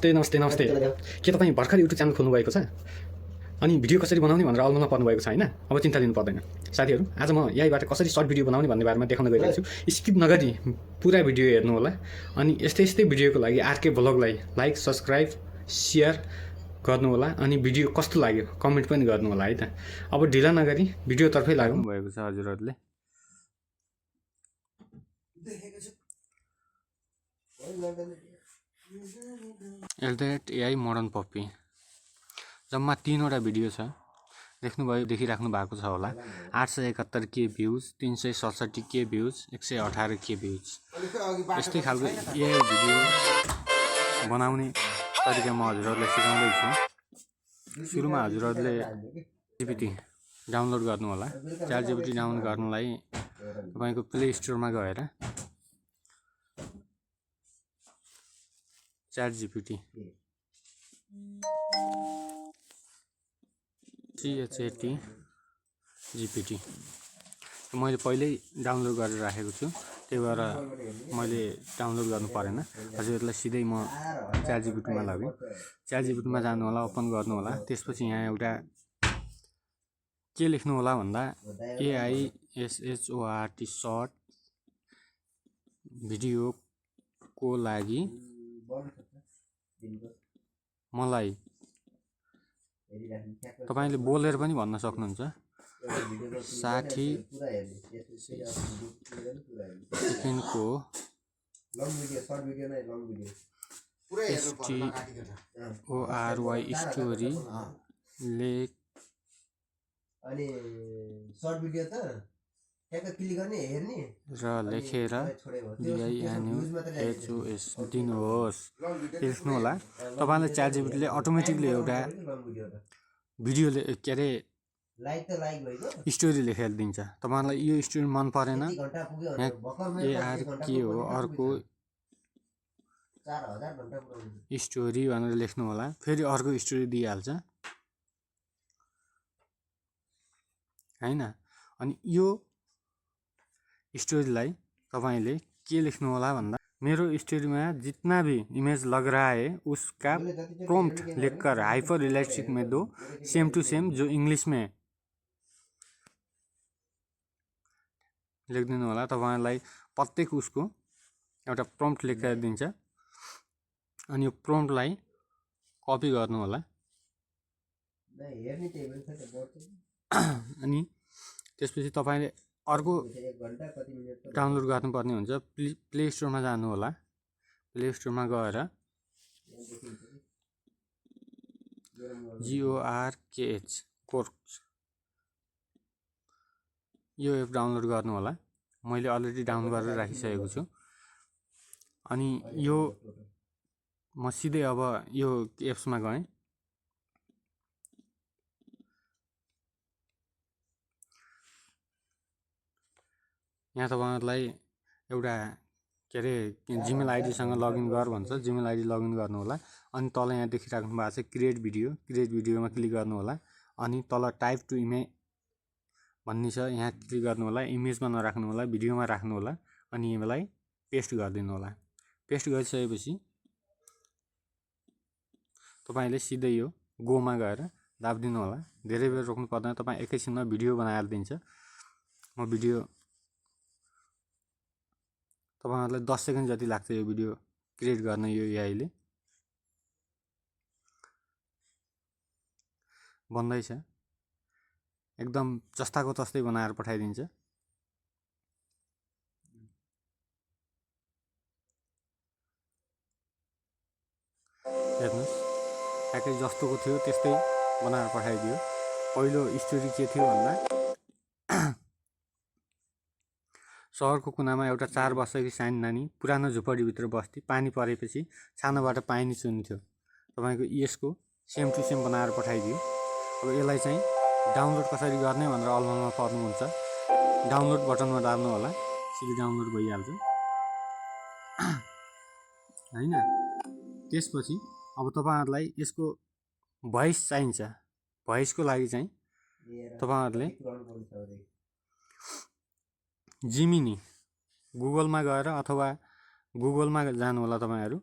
नमस्ते के तपाईँ भर्खर युट्युब च्यानल खोल्नु भएको छ अनि भिडियो कसरी बनाउने भनेर अलमलमा पर्नु भएको छ हैन। अब चिन्ता लिनु पर्दैन साथीहरू। आज म यहीबाट कसरी सर्ट भिडियो बनाउने भन्ने बारेमा देखाउन गइरहेको छु। स्किप नगरी पुरा भिडियो हेर्नु होला अनि यस्तै भिडियोको लागि आरके ब्लगलाई लाइक सब्स्क्राइब शेयर गर्नु होला अनि भिडियो कस्तो लाग्यो कमेन्ट पनि गर्नु होला है त। अब ढिला नगरी भिडियोतर्फै लाग्नु भएको छ हजुरहरुले। एल्डेट एआई मोडर्न पप्पी जम्मा 3 वटा भिडियो छ। देख्नुभयो देखिराख्नु भएको छ होला। 871 के भ्यूज, 367 के भ्यूज, 118 के भ्यूज। यस्तै खालको एआई भिडियो बनाउने तरिका म हजुरहरुलाई सिकाउँदै छु। सुरुमा हजुरहरुले जीपीटी डाउनलोड गर्नु होला। चार जीपीटी डाउनलोड गर्नलाई तपाईको प्ले स्टोरमा गएर चार जीपीटी CHAT जीपीटी मैले पहिल्यै डाउनलोड गरेर राखेको छु, त्यही भएर मैले डाउनलोड गर्नु परेन। हजुरहरुलाई सिधै म चार जीपीटीमा लगेँ। चार जीपीटीमा जानु होला, ओपन गर्नु होला। त्यसपछि यहाँ एउटा के लेख्नु होला भन्दा AISHORT सर्ट भिडियोको लागि मलाई तपाईले बोलेर पनि भन्न सक्नुहुन्छ 60 सेकेन्डको STORY स्टोरी लेख अनि सर्ट भिडियो त ट्याक्क क्लिक गर्ने हेर्ने र लेखेर DINUHOS दिनुहोस् लेख्नु होला। तपाईलाई च्याट जीपीटीले अटोमेटिकली एउटा भिडियो के अरे स्टोरी लेखेर दिन्छ। तपाईलाई यो स्टोरी मन परेन AR के हो अर्को स्टोरी भनेर लेख्नु होला। फेरि अर्को स्टोरी दिइहाल्छ हैन। अनि यो स्टोरीलाई तपाईले के लेख्नु होला भन्दा मेरो स्टोरी में जितना भी इमेज लग रहा है उसका प्रॉम्प्ट लिखकर हाइपर रियलिस्टिक में दो, सेम टू सेम जो इंग्लिश में लेखिदिनु होला। तपाईलाई प्रत्येक उसको एउटा प्रॉम्प्ट लेखेर दिन्छ अनि यो प्रॉम्प्टलाई कपी गर्नु होला अनि त्यसपछि तपाईले अर्को डाउनलोड गर्नुपर्ने हुन्छ। प्ले स्टोरमा जानु होला। प्ले स्टोरमा गएर GORKH कोर्क्स यो एप डाउनलोड गर्नु होला। मैले अलरेडी डाउनलोड गरेर राखिसकेको छु। अनि यो म सिधै अब यो एप्समा गएँ। यहाँ तपाईहरुलाई एउटा के अरे जीमेल आईडी सँग लगइन गर भन्छ। जीमेल आईडी लगइन गर्नु होला अनि तल यहाँ देखिराख्नु भएको छ क्रिएट भिडियोमा क्लिक गर्नु होला अनि तल टाइप टु इमेज भन्ने छ यहाँ क्लिक गर्नु होला। इमेजमा नराख्नु होला, भिडियोमा राख्नु होला अनि यसलाई पेस्ट गरिदिनु होला। पेस्ट गरिसकेपछि तपाईले सिधै यो गोमा गएर दाब्दिनु होला। धेरै बेर रोक्नु पर्दैन, तपाई एकैछिनमा भिडियो बनाएर दिन्छ। म भिडियो तपाईहरुलाई 10 सेकेन्ड जति लाग्छ यो भिडियो क्रिएट गर्न। यो एआईले बन्दै छ, एकदम जस्ताको तस्तै बनाएर पठाइदिन्छ। हेर्नुस् ट्याक्कै जस्तोको थियो त्यस्तै बनाएर पठाइदियो। पहिलो स्टोरी के थियो भन्दा शहरको कुनामा एउटा 4 वर्षकी सानी नानी पुरानो झुपडीभित्र बस्ती। पानी परेपछि छानाबाट पानी चुन्थ्यो। तपाईको यसको सेम टु सेम बनाएर पठाइदियो। अब यसलाई चाहिँ डाउनलोड कसरी गर्ने भनेर अलमलमा पर्नुहुन्छ। डाउनलोड बटनमा दाब्नु होला, सिधै डाउनलोड भइहाल्छ हैन। त्यसपछि अब तपाईहरुलाई यसको भोइस चाहिन्छ। भोइसको लागि चाहिँ तपाईहरुले जिमिनी गुगलमा गएर अथवा गुगलमा जानु होला। तपाईहरु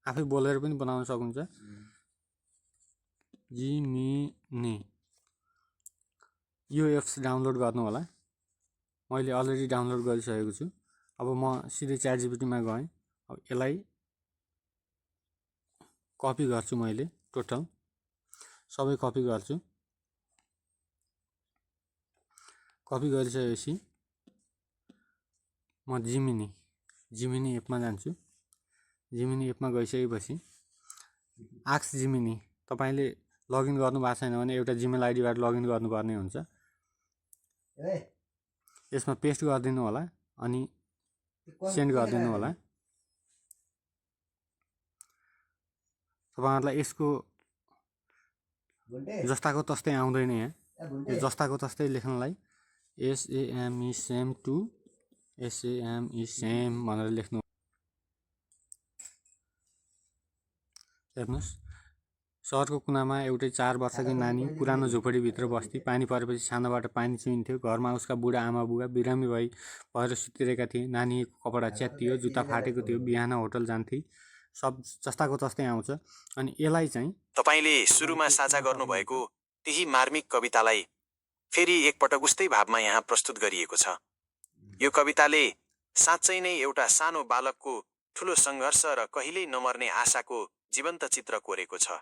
आफै बोलेर पनि बनाउन सक्नुहुन्छ। जिमिनी यो एप्स डाउनलोड गर्नु होला। मैले अलरेडी डाउनलोड गरिसकेको छु। अब म सिधै च्याटजिपिटीमा गएँ। अब यसलाई कपी गर्छु, मैले टोटल सबै कपी गर्छु। कपी गरिसकेपछि म जिमिनी एपमा जान्छु। जिमिनी एपमा गइसकेपछि आस्क जिमिनी, तपाईँले लगइन गर्नुभएको छैन भने एउटा जिमेल आइडीबाट लगइन गर्नुपर्ने हुन्छ। यसमा पेस्ट गरिदिनु होला अनि सेन्ड गरिदिनु होला। तपाईँहरूलाई यसको जस्ताको तस्तै आउँदैन। यहाँ यो जस्ताको तस्तै लेख्नलाई SAME same to SAME same भनेर लेख्नु। हेर्नुहोस्, सहरको कुनामा एउटै 4 वर्षकी नानी पुरानो झोपडीभित्र बस्ती। पानी परेपछि छानाबाट पानी चुहिन्थ्यो। घरमा उसका बुढा आमा बुवा बिरामी भएर सुतिरहेका थिए। नानीको कपडा च्यातियो, जुत्ता फाटेको थियो। बिहान होटल जान्थे। सब जस्ताको तस्तै आउँछ। अनि यसलाई चाहिँ तपाईले सुरुमा साझा गर्नुभएको त्यही मार्मिक कवितालाई फेरि एकपटक उस्तै भावमा यहाँ प्रस्तुत गरिएको छ। यो कविताले साँच्चै नै एउटा सानो बालकको ठुलो सङ्घर्ष र कहिल्यै नमर्ने आशाको जीवन्त चित्र कोरेको छ।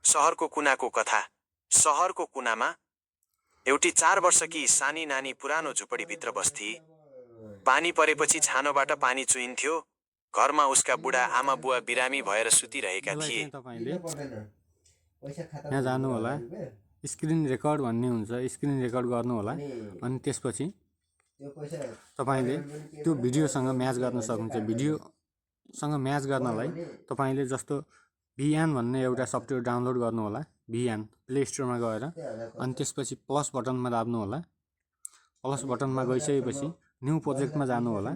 सहरको कुनाको कथा। सहरको कुनामा एउटी 4 वर्षकी सानी नानी पुरानो झुपडीभित्र बस्थे। पानी परेपछि छानोबाट पानी चुहिन्थ्यो। घरमा उसका बुढा आमा बुवा बिरामी भएर सुतिरहेका थिए। तपाईँले यहाँ जानु होला। स्क्रिन रेकर्ड भन्ने हुन्छ, स्क्रिन रेकर्ड गर्नु होला। अनि त्यसपछि तपाईँले त्यो भिडियोसँग म्याच गर्न सक्नुहुन्छ। भिडियोसँग म्याच गर्नलाई तपाईँले जस्तो भियान भन्ने एउटा सफ्टवेयर डाउनलोड गर्नु होला। भियान प्ले स्टोरमा गएर अनि त्यसपछि प्लस बटनमा दाब्नु होला। प्लस बटनमा गइसकेपछि न्यू प्रोजेक्टमा जानु होला।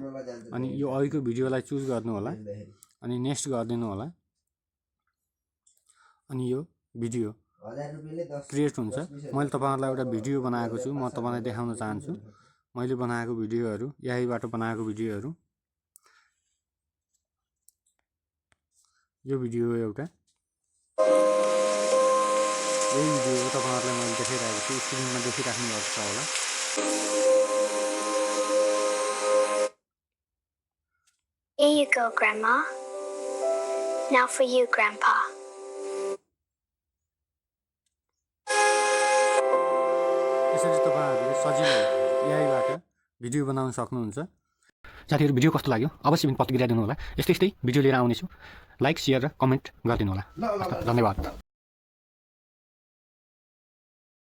अनि यो अघिको भिडियोलाई चुज गर्नु होला अनि नेक्स्ट गरिदिनु होला। अनि यो भिडियो क्रिएट हुन्छ। मैले तपाईँहरूलाई एउटा भिडियो बनाएको छु, म तपाईँलाई देखाउन चाहन्छु। मैले बनाएको भिडियोहरू, यहीबाट बनाएको भिडियोहरू। यो भिडियो एउटा यही भिडियो तपाईँहरूलाई मैले देखाइरहेको छु। स्क्रिनमा देखिराख्नु भएको छ होला। Here you go, Grandma. Now for you, Grandpa. यसरी तपाईँहरूले सजिलै यहीबाट भिडियो बनाउन सक्नुहुन्छ। साथीहरू, भिडियो कस्तो लाग्यो अवश्य पनि प्रतिक्रिया दिनु होला। यस्तै भिडियो लिएर आउनेछु। लाइक, सेयर र कमेन्ट गरिदिनु होला। धन्यवाद।